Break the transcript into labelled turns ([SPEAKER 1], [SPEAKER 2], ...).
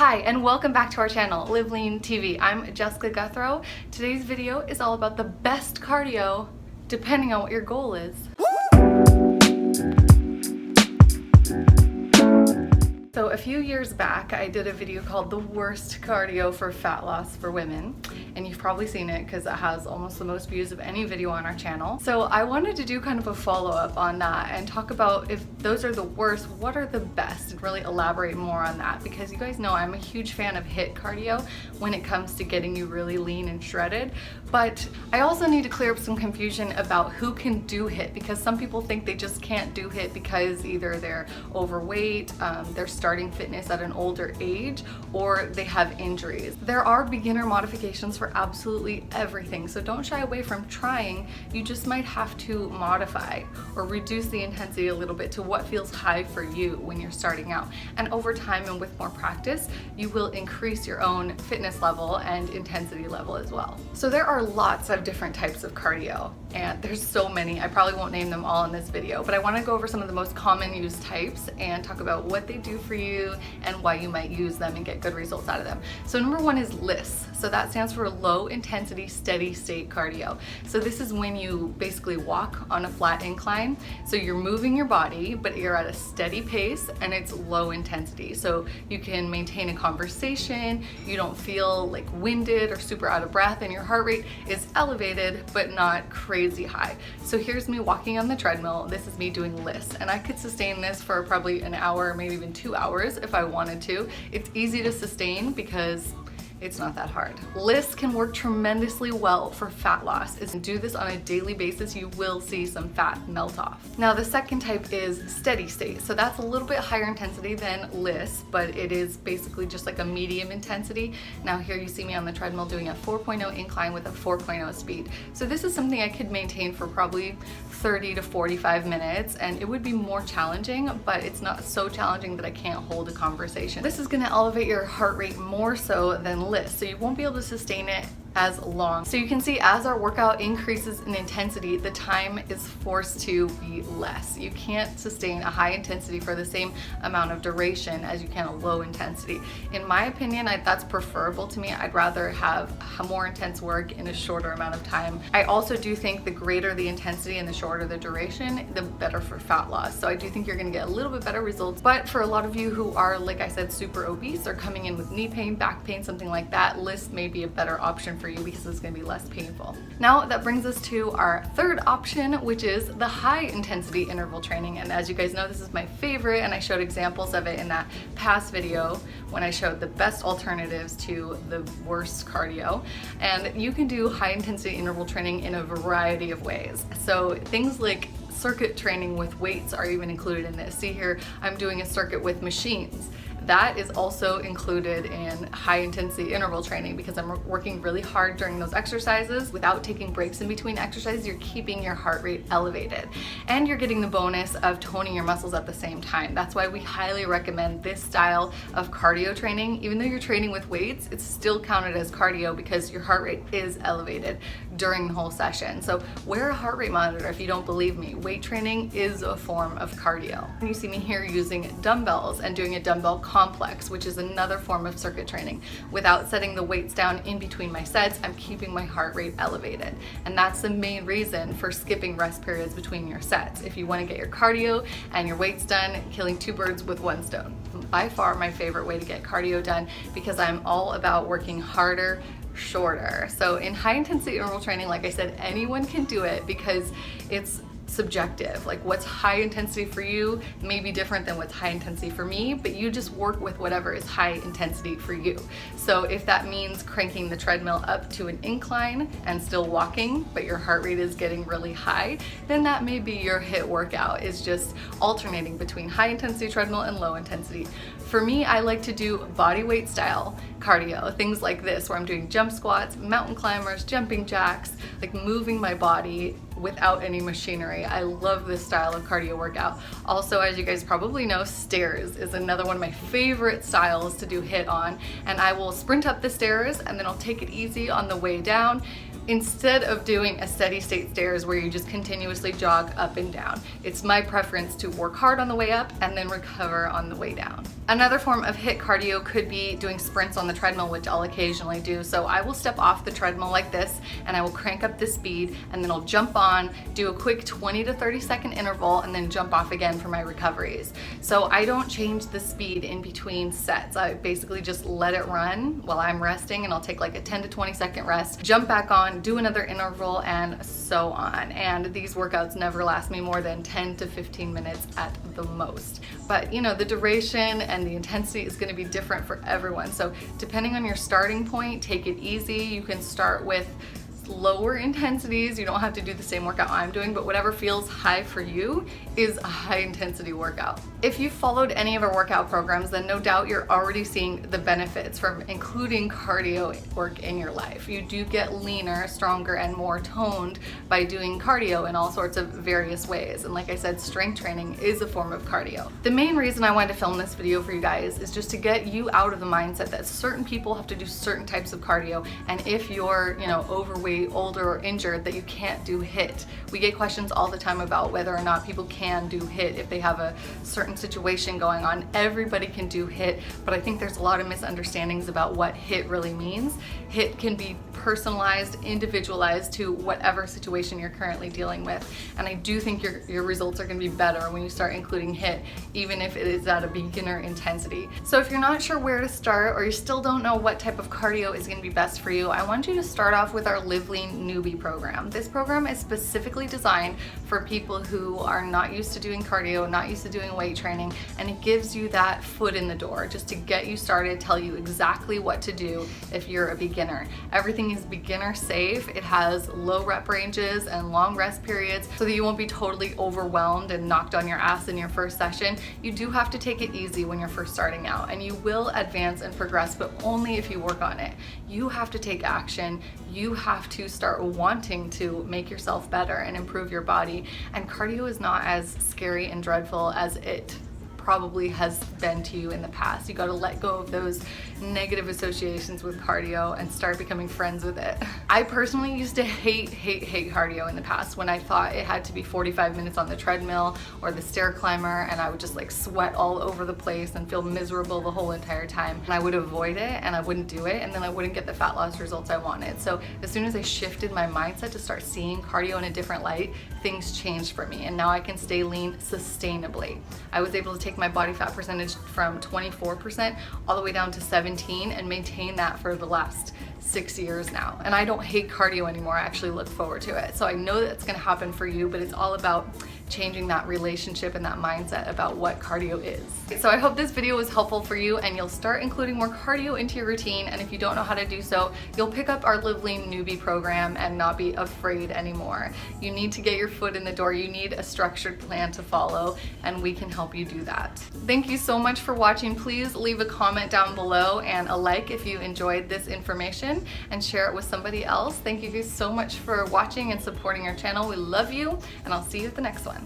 [SPEAKER 1] Hi, and welcome back to our channel, LiveLeanTV. I'm Jessica Guthrow. Today's video is all about the best cardio, depending on what your goal is. So a few years back, I did a video called The Worst Cardio for Fat Loss for Women, and you've probably seen it because it has almost the most views of any video on our channel. So I wanted to do kind of a follow-up on that and talk about if those are the worst, what are the best, and really elaborate more on that, because you guys know I'm a huge fan of HIIT cardio when it comes to getting you really lean and shredded. But I also need to clear up some confusion about who can do HIIT, because some people think they just can't do HIIT because either they're overweight, they're starting fitness at an older age, or they have injuries. There are beginner modifications for absolutely everything, so don't shy away from trying. You just might have to modify or reduce the intensity a little bit to what feels high for you when you're starting out. And over time and with more practice, you will increase your own fitness level and intensity level as well. So there are lots of different types of cardio, and there's so many. I probably won't name them all in this video, but I want to go over some of the most common used types and talk about what they do for you and why you might use them and get good results out of them. So number one is LISS. So that stands for low intensity steady state cardio. So this is when you basically walk on a flat incline. So you're moving your body, but you're at a steady pace and it's low intensity. So you can maintain a conversation, you don't feel like winded or super out of breath, and your heart rate is elevated but not crazy high. So here's me walking on the treadmill. This is me doing LISS, and I could sustain this for probably an hour, maybe even 2 hours if I wanted to. It's easy to sustain because it's not that hard. LISS can work tremendously well for fat loss. If you do this on a daily basis, you will see some fat melt off. Now the second type is steady state. So that's a little bit higher intensity than LISS, but it is basically just like a medium intensity. Now here you see me on the treadmill doing a 4.0 incline with a 4.0 speed. So this is something I could maintain for probably 30 to 45 minutes, and it would be more challenging, but it's not so challenging that I can't hold a conversation. This is gonna elevate your heart rate more so than LISS, so you won't be able to sustain it as long. So you can see as our workout increases in intensity, the time is forced to be less. You can't sustain a high intensity for the same amount of duration as you can a low intensity. In my opinion, that's preferable to me. I'd rather have more intense work in a shorter amount of time. I also do think the greater the intensity and the shorter the duration, the better for fat loss. So I do think you're gonna get a little bit better results. But for a lot of you who are, like I said, super obese or coming in with knee pain, back pain, something like that, LISS may be a better option for you because it's going to be less painful. Now that brings us to our third option, which is the high intensity interval training. And as you guys know, this is my favorite, and I showed examples of it in that past video when I showed the best alternatives to the worst cardio. And you can do high intensity interval training in a variety of ways. So things like circuit training with weights are even included in this. See here, I'm doing a circuit with machines. That is also included in high intensity interval training because I'm working really hard during those exercises. Without taking breaks in between exercises, you're keeping your heart rate elevated, and you're getting the bonus of toning your muscles at the same time. That's why we highly recommend this style of cardio training. Even though you're training with weights, it's still counted as cardio because your heart rate is elevated during the whole session. So wear a heart rate monitor if you don't believe me. Weight training is a form of cardio. And you see me here using dumbbells and doing a dumbbell complex, which is another form of circuit training. Without setting the weights down in between my sets, I'm keeping my heart rate elevated. And that's the main reason for skipping rest periods between your sets. If you want to get your cardio and your weights done, killing two birds with one stone. By far my favorite way to get cardio done, because I'm all about working harder, shorter. So in high intensity interval training, like I said, anyone can do it because it's subjective. Like what's high intensity for you may be different than what's high intensity for me, but you just work with whatever is high intensity for you. So if that means cranking the treadmill up to an incline and still walking, but your heart rate is getting really high, then that may be your HIIT workout, is just alternating between high intensity treadmill and low intensity. For me, I like to do body weight style cardio, things like this, where I'm doing jump squats, mountain climbers, jumping jacks, like moving my body without any machinery. I love this style of cardio workout. Also, as you guys probably know, stairs is another one of my favorite styles to do HIIT on, and I will sprint up the stairs and then I'll take it easy on the way down, instead of doing a steady state stairs where you just continuously jog up and down. It's my preference to work hard on the way up and then recover on the way down. Another form of HIIT cardio could be doing sprints on the treadmill, which I'll occasionally do. So I will step off the treadmill like this and I will crank up the speed, and then I'll jump on, do a quick 20 to 30 second interval, and then jump off again for my recoveries. So I don't change the speed in between sets. I basically just let it run while I'm resting, and I'll take like a 10 to 20 second rest, jump back on, do another interval, and so on. And these workouts never last me more than 10 to 15 minutes at the most. But you know, the duration and the intensity is going to be different for everyone. So depending on your starting point, take it easy. You can start with lower intensities. You don't have to do the same workout I'm doing, but whatever feels high for you is a high intensity workout. If you've followed any of our workout programs, then no doubt you're already seeing the benefits from including cardio work in your life. You do get leaner, stronger, and more toned by doing cardio in all sorts of various ways. And like I said, strength training is a form of cardio. The main reason I wanted to film this video for you guys is just to get you out of the mindset that certain people have to do certain types of cardio, and if you're, you know, overweight, older, or injured, that you can't do HIIT. We get questions all the time about whether or not people can do HIIT if they have a certain situation going on. Everybody can do HIIT, but I think there's a lot of misunderstandings about what HIIT really means. HIIT can be personalized, individualized to whatever situation you're currently dealing with, and I do think your results are going to be better when you start including HIIT, even if it is at a beginner intensity. So if you're not sure where to start, or you still don't know what type of cardio is going to be best for you, I want you to start off with our Lean Newbie program. This program is specifically designed for people who are not used to doing cardio, not used to doing weight training, and it gives you that foot in the door just to get you started, tell you exactly what to do if you're a beginner. Everything is beginner safe. It has low rep ranges and long rest periods so that you won't be totally overwhelmed and knocked on your ass in your first session. You do have to take it easy when you're first starting out, and you will advance and progress, but only if you work on it. You have to take action. You have to start wanting to make yourself better and improve your body. And cardio is not as scary and dreadful as it probably has been to you in the past. You got to let go of those negative associations with cardio and start becoming friends with it. I personally used to hate cardio in the past when I thought it had to be 45 minutes on the treadmill or the stair climber, and I would just like sweat all over the place and feel miserable the whole entire time. And I would avoid it and I wouldn't do it, and then I wouldn't get the fat loss results I wanted. So as soon as I shifted my mindset to start seeing cardio in a different light, things changed for me, and now I can stay lean sustainably. I was able to take my body fat percentage from 24% all the way down to 17 and maintain that for the last 6 years now. And I don't hate cardio anymore. I actually look forward to it. So I know that's going to happen for you, but it's all about changing that relationship and that mindset about what cardio is. So I hope this video was helpful for you and you'll start including more cardio into your routine. And if you don't know how to do so, you'll pick up our Lean Newbie program and not be afraid anymore. You need to get your foot in the door. You need a structured plan to follow, and we can help you do that. Thank you so much for watching. Please leave a comment down below and a like if you enjoyed this information, and share it with somebody else. Thank you guys so much for watching and supporting our channel. We love you, and I'll see you at the next one.